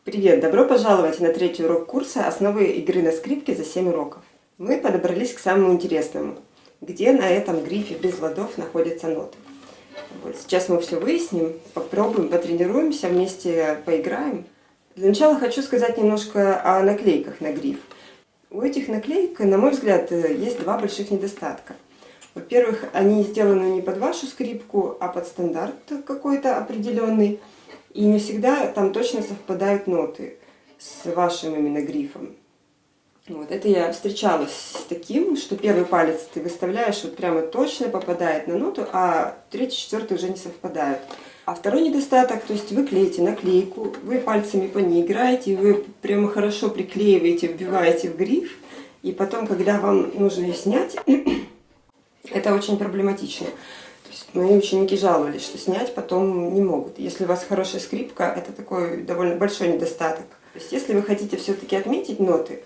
Привет! Добро пожаловать на третий урок курса «Основы игры на скрипке за 7 уроков». Мы подобрались к самому интересному. Где на этом грифе без ладов находятся ноты? Вот сейчас мы все выясним, попробуем, потренируемся, вместе поиграем. Для начала хочу сказать немножко о наклейках на гриф. У этих наклеек, на мой взгляд, есть два больших недостатка. Во-первых, они сделаны не под вашу скрипку, а под стандарт какой-то определенный. И не всегда там точно совпадают ноты с вашим именно грифом. Вот это я встречалась с таким, что первый палец ты выставляешь, вот прямо точно попадает на ноту, а третий, четвертый уже не совпадают. А второй недостаток, то есть вы клеите наклейку, вы пальцами по ней играете, вы прямо хорошо приклеиваете, вбиваете в гриф, и потом, когда вам нужно ее снять, это очень проблематично. Мои ученики жаловались, что снять потом не могут. Если у вас хорошая скрипка, это такой довольно большой недостаток. То есть, если вы хотите все-таки отметить ноты,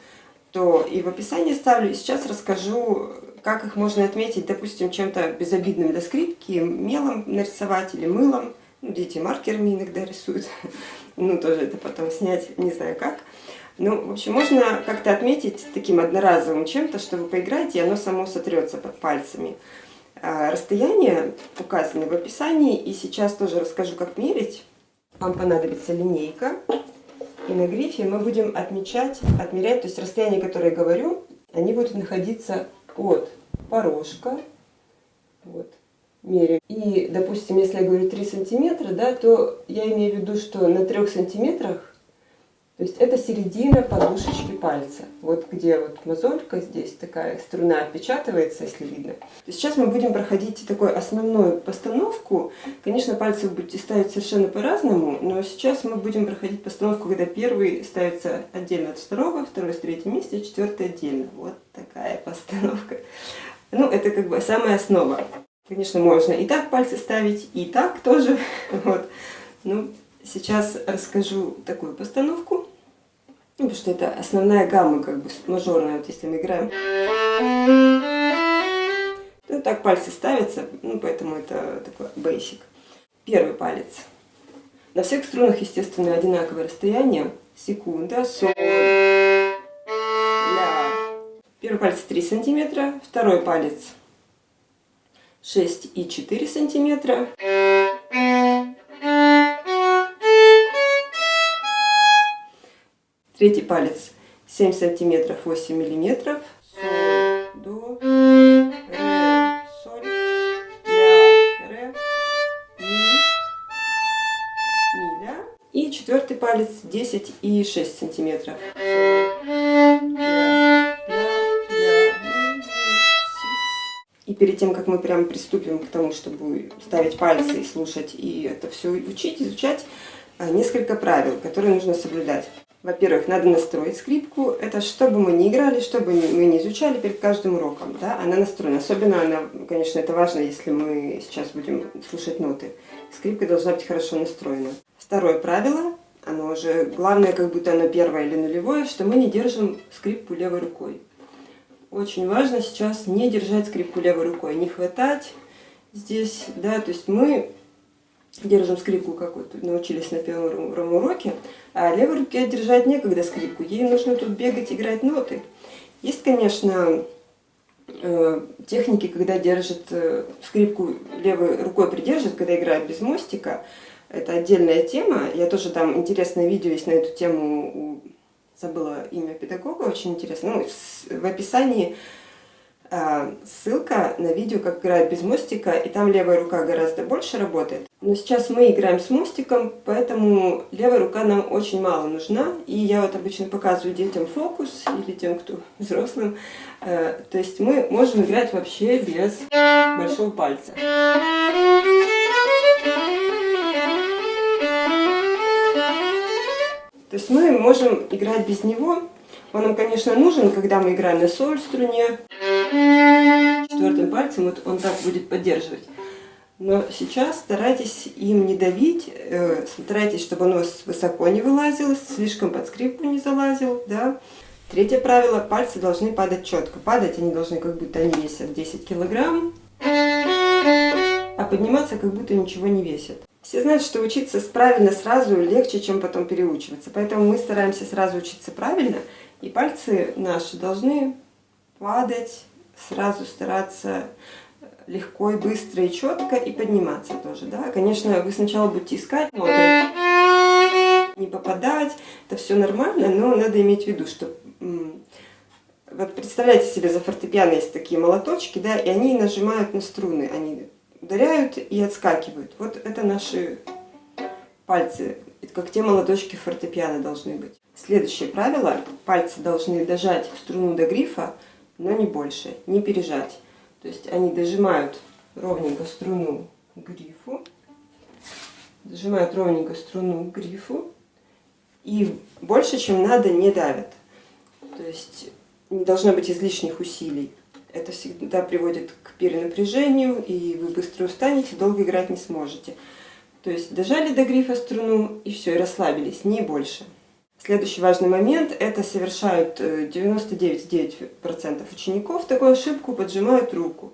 то и в описании ставлю, и сейчас расскажу, как их можно отметить, допустим, чем-то безобидным для скрипки, мелом нарисовать или мылом. Ну, дети маркерами иногда рисуют. Ну, тоже это потом снять, не знаю как. Ну, в общем, можно как-то отметить таким одноразовым чем-то, что вы поиграете, и оно само сотрется под пальцами. Расстояние указаны в описании, и сейчас тоже расскажу, как мерить. Вам понадобится линейка, и на грифе мы будем отмерять, то есть расстояние, которое я говорю, они будут находиться от порожка, вот, меряем. И, допустим, если я говорю 3 сантиметра, да, то я имею в виду, что на 3 сантиметрах, то есть это середина подушечки пальца. Вот где вот мозолька, здесь такая струна отпечатывается, если видно. Сейчас мы будем проходить такую основную постановку. Конечно, пальцы вы будете ставить совершенно по-разному, но сейчас мы будем проходить постановку, когда первый ставится отдельно от второго, второй с третьем месте, четвертый отдельно. Вот такая постановка. Ну, это как бы самая основа. Конечно, можно и так пальцы ставить, и так тоже. Вот. Ну, сейчас расскажу такую постановку, ну, потому что это основная гамма, как бы мажорная, вот если мы играем. Ну, так пальцы ставятся, ну, поэтому это такой basic. Первый палец. На всех струнах, естественно, одинаковое расстояние. Секунда, соль, ля. Первый палец 3 сантиметра, второй палец 6,4 сантиметра. Третий палец 7 сантиметров 8 миллиметров. Соль, до, ре, соль, ля, ре, ми, ля. И четвертый палец 10,6 сантиметров. Соль, ля, ля, ля, ми, си. И перед тем, как мы прямо приступим к тому, чтобы ставить пальцы и слушать, и это все учить, изучать, несколько правил, которые нужно соблюдать. Во-первых, надо настроить скрипку. Это чтобы мы не играли, чтобы мы не изучали перед каждым уроком. Да? Она настроена. Особенно она, конечно, это важно, если мы сейчас будем слушать ноты. Скрипка должна быть хорошо настроена. Второе правило, оно уже главное, как будто оно первое или нулевое, что мы не держим скрипку левой рукой. Очень важно сейчас не держать скрипку левой рукой, не хватать здесь, да, то есть мы держим скрипку, как вот научились на первом уроке, а левой руке держать некогда скрипку, ей нужно тут бегать, играть ноты. Есть, конечно, техники, когда держит скрипку левой рукой, придержит, когда играют без мостика. Это отдельная тема. Я тоже там интересное видео есть на эту тему, забыла имя педагога, очень интересно. Ну, в описании ссылка на видео, как играют без мостика, и там левая рука гораздо больше работает. Но сейчас мы играем с мостиком, поэтому левая рука нам очень мало нужна. И я вот обычно показываю детям фокус, или тем, кто взрослым. То есть мы можем играть вообще без большого пальца. То есть мы можем играть без него. Он нам, конечно, нужен, когда мы играем на соль струне. Четвертым пальцем вот он так будет поддерживать. Но сейчас старайтесь им не давить, старайтесь, чтобы он у вас высоко не вылазил, слишком под скрипку не залазил. Да? Третье правило, пальцы должны падать четко. Падать они должны, как будто они весят 10 килограмм, а подниматься, как будто ничего не весят. Все знают, что учиться правильно сразу легче, чем потом переучиваться. Поэтому мы стараемся сразу учиться правильно, и пальцы наши должны падать, сразу стараться легко и быстро и четко, и подниматься тоже. Да? Конечно, вы сначала будете искать ноты, не попадать, это все нормально, но надо иметь в виду, что вот представляете себе, за фортепиано есть такие молоточки, да, и они нажимают на струны, они ударяют и отскакивают. Вот это наши пальцы, как те молоточки фортепиано должны быть. Следующее правило: пальцы должны дожать струну до грифа, но не больше, не пережать. То есть они дожимают ровненько струну к грифу, зажимают ровненько струну к грифу, и больше, чем надо, не давят. То есть не должно быть излишних усилий. Это всегда приводит к перенапряжению, и вы быстро устанете, долго играть не сможете. То есть дожали до грифа струну, и все, и расслабились, не больше. Следующий важный момент – это совершают 99,9% учеников такую ошибку, поджимают руку.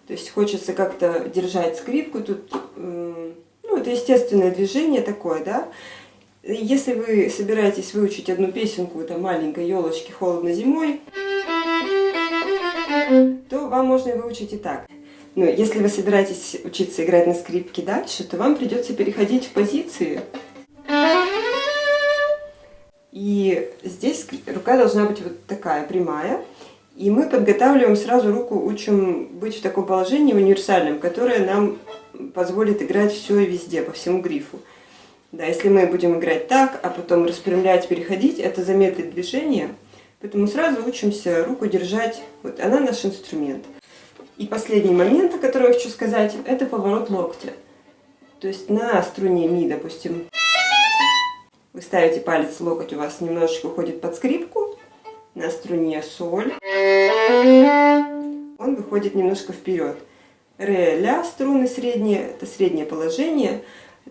То есть хочется как-то держать скрипку, тут, это естественное движение такое, да. Если вы собираетесь выучить одну песенку, там, маленькой елочки холодно зимой, то вам можно выучить и так. Но если вы собираетесь учиться играть на скрипке дальше, то вам придется переходить в позиции. И здесь рука должна быть вот такая, прямая. И мы подготавливаем сразу руку, учим быть в таком положении универсальном, которое нам позволит играть все и везде, по всему грифу. Да, если мы будем играть так, а потом распрямлять, переходить, это замедлит движение. Поэтому сразу учимся руку держать, вот она наш инструмент. И последний момент, о котором я хочу сказать, это поворот локтя. То есть на струне ми, допустим, вы ставите палец, локоть у вас немножечко уходит под скрипку, на струне соль, он выходит немножко вперед. Ре, ля, струны средние, это среднее положение.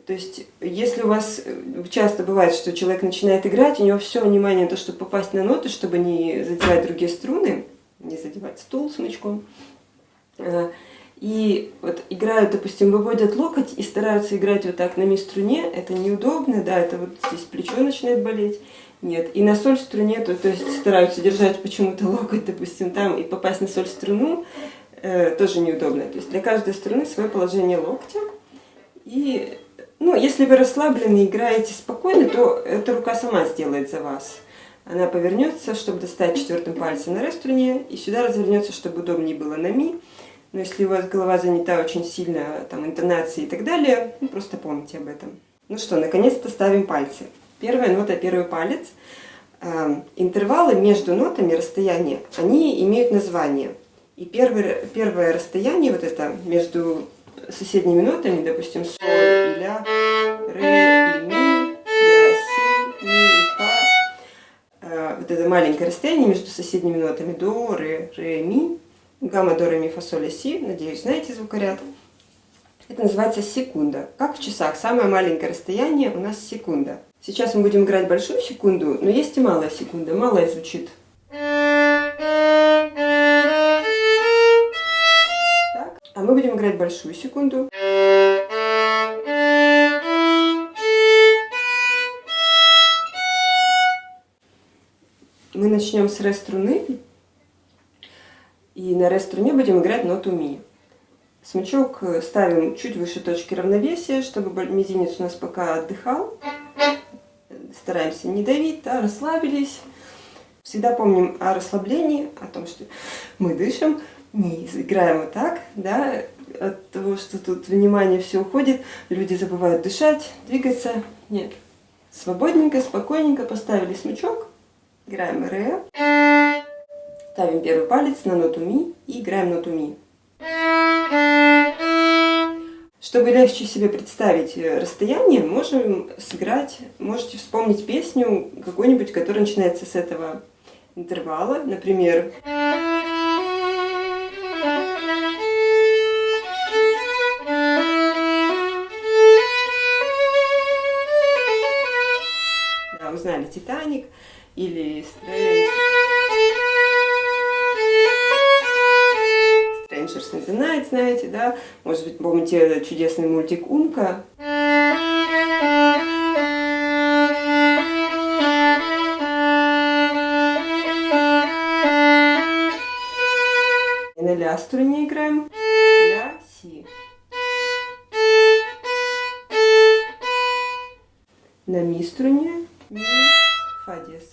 То есть, если у вас часто бывает, что человек начинает играть, у него все внимание на то, чтобы попасть на ноты, чтобы не задевать другие струны, не задевать стул смычком. И вот играют, допустим, выводят локоть и стараются играть вот так на ми струне, это неудобно, да, это вот здесь плечо начинает болеть. Нет, и на соль струне, то есть стараются держать почему-то локоть, допустим, там, и попасть на соль струну, тоже неудобно. То есть для каждой струны свое положение локтя. И если вы расслаблены и играете спокойно, то эта рука сама сделает за вас. Она повернется, чтобы достать четвертым пальцем на ре струне, и сюда развернется, чтобы удобнее было на ми. Но если у вас голова занята очень сильно там, интонацией и так далее, просто помните об этом. Ну что, наконец-то ставим пальцы. Первая нота, первый палец. Интервалы между нотами, расстояние, они имеют название. И первое расстояние, вот это между соседними нотами, допустим, соль и ля, ре и ми, ля, си, ми и фа. Вот это маленькое расстояние между соседними нотами до, ре, ми, гамма, до, ре, ми, фа, соль, ля, си. Надеюсь, знаете звукоряд. Это называется секунда. Как в часах. Самое маленькое расстояние у нас секунда. Сейчас мы будем играть большую секунду, но есть и малая секунда. Малая звучит. Так. А мы будем играть большую секунду. Мы начнем с ре струны. И на ре струне будем играть ноту ми. Смычок ставим чуть выше точки равновесия, чтобы мизинец у нас пока отдыхал. Стараемся не давить, да, расслабились. Всегда помним о расслаблении, о том, что мы дышим, не играем вот так, да, от того, что тут внимание все уходит, люди забывают дышать, двигаться. Нет. Свободненько, спокойненько поставили смычок, играем ре, ставим первый палец на ноту ми и играем ноту ми. Чтобы легче себе представить расстояние, можем сыграть, можете вспомнить песню какую-нибудь, которая начинается с этого интервала, например. Да, узнали «Титаник» или Strangers in the Night, знаете, да? Может быть, помните чудесный мультик «Умка». ля струне играем. Ля, си. На ми струне ми, фа диез.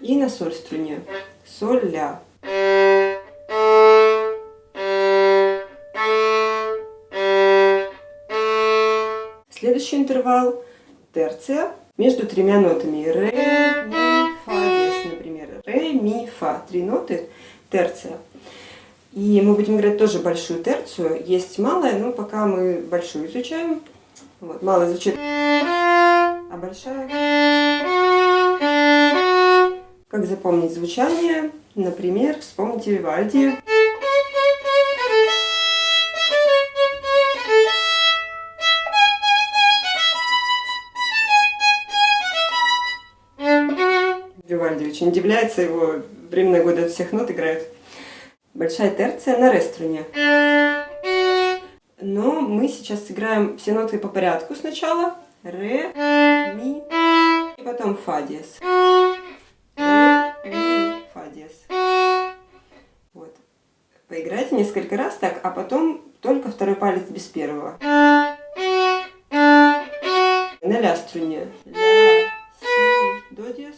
И на соль струне соль, ля. Следующий интервал терция между тремя нотами. Ре, ми, фа диез, например. Ре, ми, фа. 3 ноты терция. И мы будем играть тоже большую терцию. Есть малая, но пока мы большую изучаем. Вот, малая звучит, а большая. Как запомнить звучание? Например, вспомните Вивальди. Вивальди очень удивляется, его временные годы от всех нот играют. Большая терция на ре струне. Но мы сейчас сыграем все ноты по порядку сначала. Ре, ми и потом фа диез. Ре, ми, фа диез. Вот. Поиграйте несколько раз так, а потом только второй палец без первого. На ля струне. Ля, си, до диез.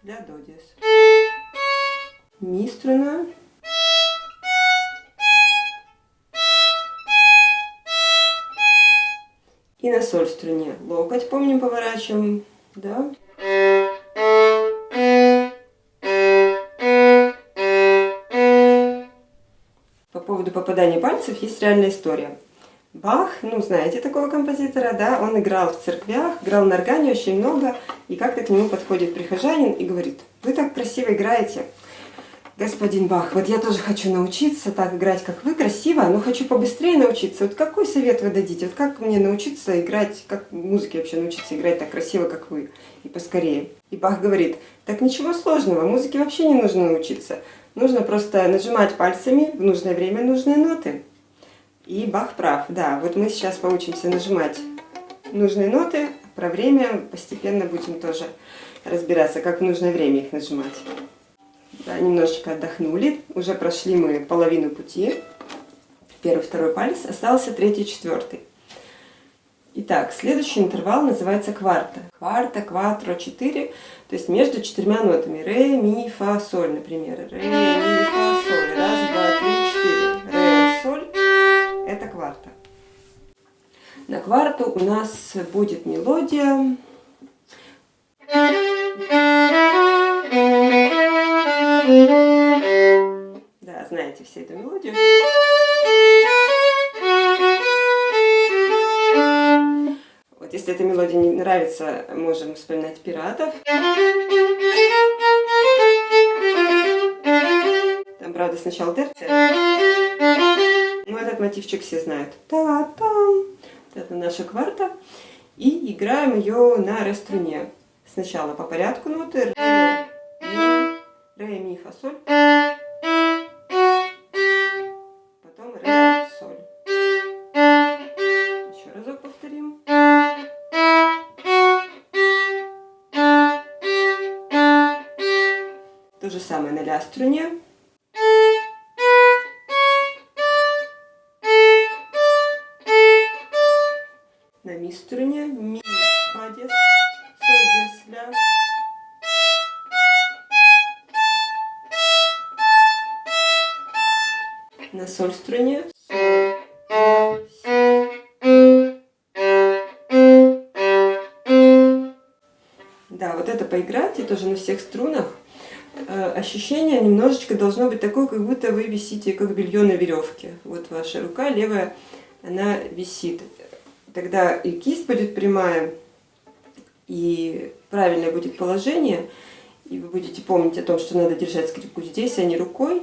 Ля, до диез. Ми струна. И на соль струне. Локоть, помним, поворачиваем. Да. По поводу попадания пальцев есть реальная история. Бах, ну знаете такого композитора, да, он играл в церквях, играл на органе очень много, и как-то к нему подходит прихожанин и говорит: вы так красиво играете, господин Бах, вот я тоже хочу научиться так играть, как вы, красиво, но хочу побыстрее научиться. Вот какой совет вы дадите? Вот как мне научиться играть, как музыке вообще научиться играть так красиво, как вы, и поскорее? И Бах говорит: так ничего сложного, музыке вообще не нужно научиться. Нужно просто нажимать пальцами в нужное время нужные ноты. И Бах прав, да, вот мы сейчас поучимся нажимать нужные ноты, про время постепенно будем тоже разбираться, как в нужное время их нажимать. Да, немножечко отдохнули, уже прошли мы половину пути. Первый, второй палец, остался третий, четвертый. Итак, следующий интервал называется кварта. Кварта, кватро, 4, то есть между 4 нотами. Ре, ми, фа, соль, например. Ре, ми, фа, соль. Раз, два, 3, 4. Ре, соль. Это кварта. На кварту у нас будет мелодия. Да, знаете все эту мелодию. Вот если эта мелодия не нравится, можем вспоминать пиратов. Там, правда, сначала терция. Но этот мотивчик все знают. Та-там. Это наша кварта. И играем ее на ре струне. Сначала по порядку ноты. Ре, ми, фа, соль. Потом ре, соль. Еще разок повторим. То же самое на ля струне. На ми струне. Ми, фа диез, соль диез, ля. На соль струне. Соль, си. Да, вот это поиграть, и тоже на всех струнах. Ощущение немножечко должно быть такое, как будто вы висите, как белье на веревке. Вот ваша рука левая, она висит. Тогда и кисть будет прямая, и правильное будет положение, и вы будете помнить о том, что надо держать скрипку здесь, а не рукой.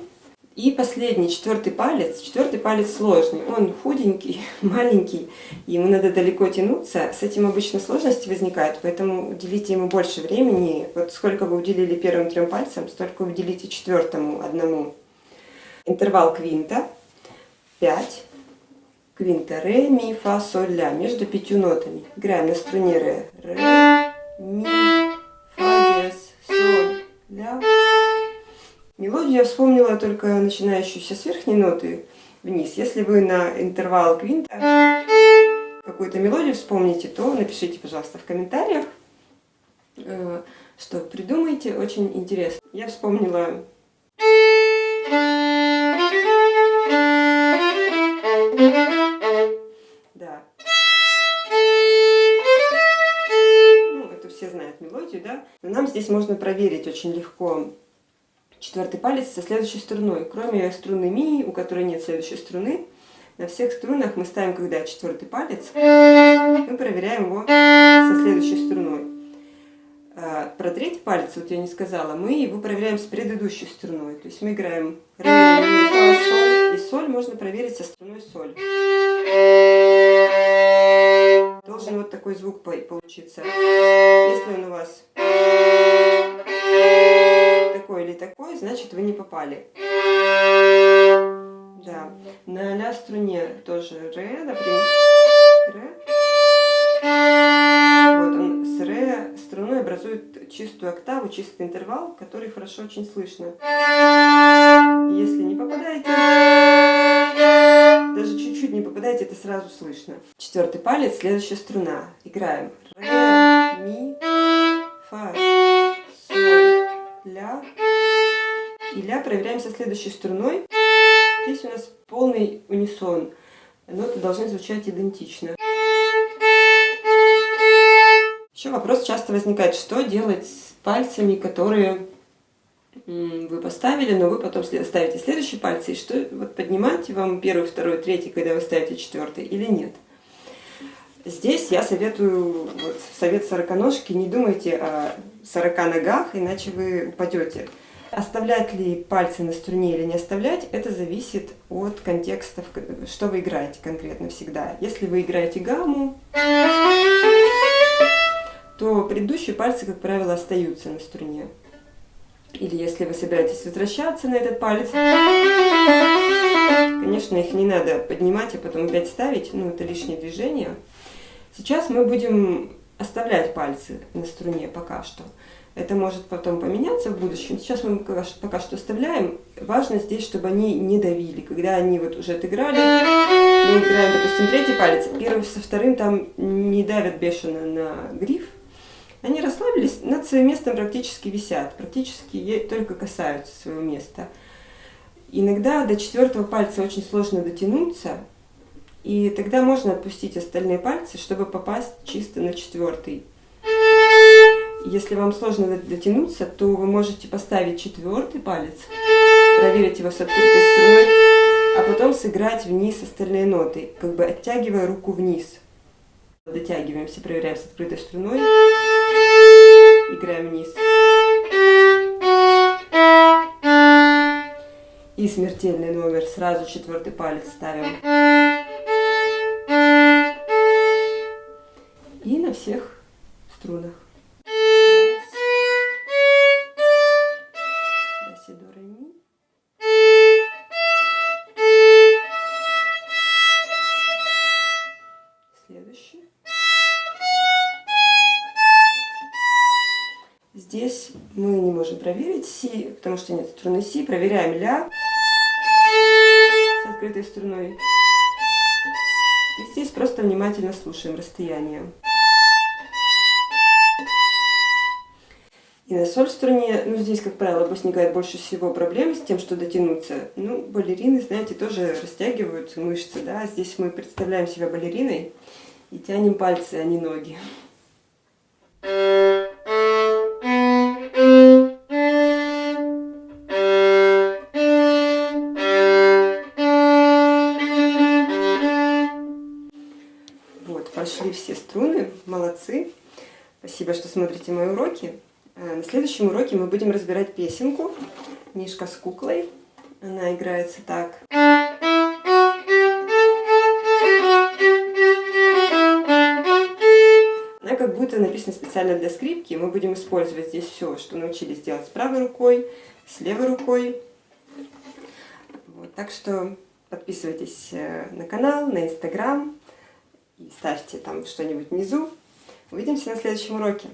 И последний, четвертый палец. Четвертый палец сложный. Он худенький, маленький, ему надо далеко тянуться. С этим обычно сложности возникают, поэтому уделите ему больше времени. Вот сколько вы уделили первым 3 пальцам, столько уделите четвертому одному. Интервал квинта. 5. Квинта. Ре, ми, фа, соль, ля. Между 5 нотами. Играем на струне ре. Ре, ми, мелодию я вспомнила только начинающуюся с верхней ноты вниз. Если вы на интервал квинта какую-то мелодию вспомните, то напишите, пожалуйста, в комментариях, что придумаете. Очень интересно. Я вспомнила... Да. Ну, это все знают мелодию, да? Но нам здесь можно проверить очень легко четвертый палец со следующей струной. Кроме струны ми, у которой нет следующей струны, на всех струнах мы ставим, когда четвертый палец, мы проверяем его со следующей струной. Про третий палец, вот я не сказала, мы его проверяем с предыдущей струной. То есть мы играем ре, ми, фа, соль, и соль можно проверить со струной соль. Должен вот такой звук получиться. Если он у вас такой или такой, значит вы не попали. Да. На ля струне тоже ре, например. Ре. Вот он с ре струной образует чистую октаву, чистый интервал, который хорошо очень слышно. Если не попадаете, даже чуть-чуть не попадаете, это сразу слышно. Четвертый палец, следующая струна. Играем ре, ми, фа, соль, ля. И ля проверяем со следующей струной. Здесь у нас полный унисон. Ноты должны звучать идентично. Еще вопрос часто возникает, что делать с пальцами, которые вы поставили, но вы потом ставите следующие пальцы, и что вот поднимать вам первый, второй, третий, когда вы ставите четвертый, или нет. Здесь я советую, вот, совет сороконожки, не думайте о 40 ногах, иначе вы упадете. Оставлять ли пальцы на струне или не оставлять, это зависит от контекста, что вы играете конкретно всегда. Если вы играете гамму, то предыдущие пальцы, как правило, остаются на струне. Или если вы собираетесь возвращаться на этот палец, конечно, их не надо поднимать, а потом опять ставить, ну, это лишнее движение. Сейчас мы будем оставлять пальцы на струне пока что. Это может потом поменяться в будущем. Сейчас мы пока что оставляем. Важно здесь, чтобы они не давили. Когда они вот уже отыграли, мы играем, допустим, третий палец, первый со вторым там не давят бешено на гриф. Они расслабились, над своим местом практически висят, практически только касаются своего места. Иногда до четвертого пальца очень сложно дотянуться, и тогда можно отпустить остальные пальцы, чтобы попасть чисто на четвертый. Если вам сложно дотянуться, то вы можете поставить четвертый палец, проверить его с открытой струной, а потом сыграть вниз остальные ноты, как бы оттягивая руку вниз. Дотягиваемся, проверяем с открытой струной, играем вниз. И смертельный номер, сразу четвертый палец ставим. И на всех струнах. Следующий. Здесь мы не можем проверить си, потому что нет струны си. Проверяем ля с открытой струной. И здесь просто внимательно слушаем расстояние. И на соль струне, ну здесь, как правило, возникает больше всего проблем с тем, что дотянуться. Ну, балерины, знаете, тоже растягивают мышцы, да. Здесь мы представляем себя балериной и тянем пальцы, а не ноги. Вот, пошли все струны, молодцы. Спасибо, что смотрите мои уроки. На следующем уроке мы будем разбирать песенку «Мишка с куклой». Она играется так. Она как будто написана специально для скрипки. Мы будем использовать здесь все, что научились делать с правой рукой, с левой рукой. Вот, так что подписывайтесь на канал, на Инстаграм и ставьте там что-нибудь внизу. Увидимся на следующем уроке.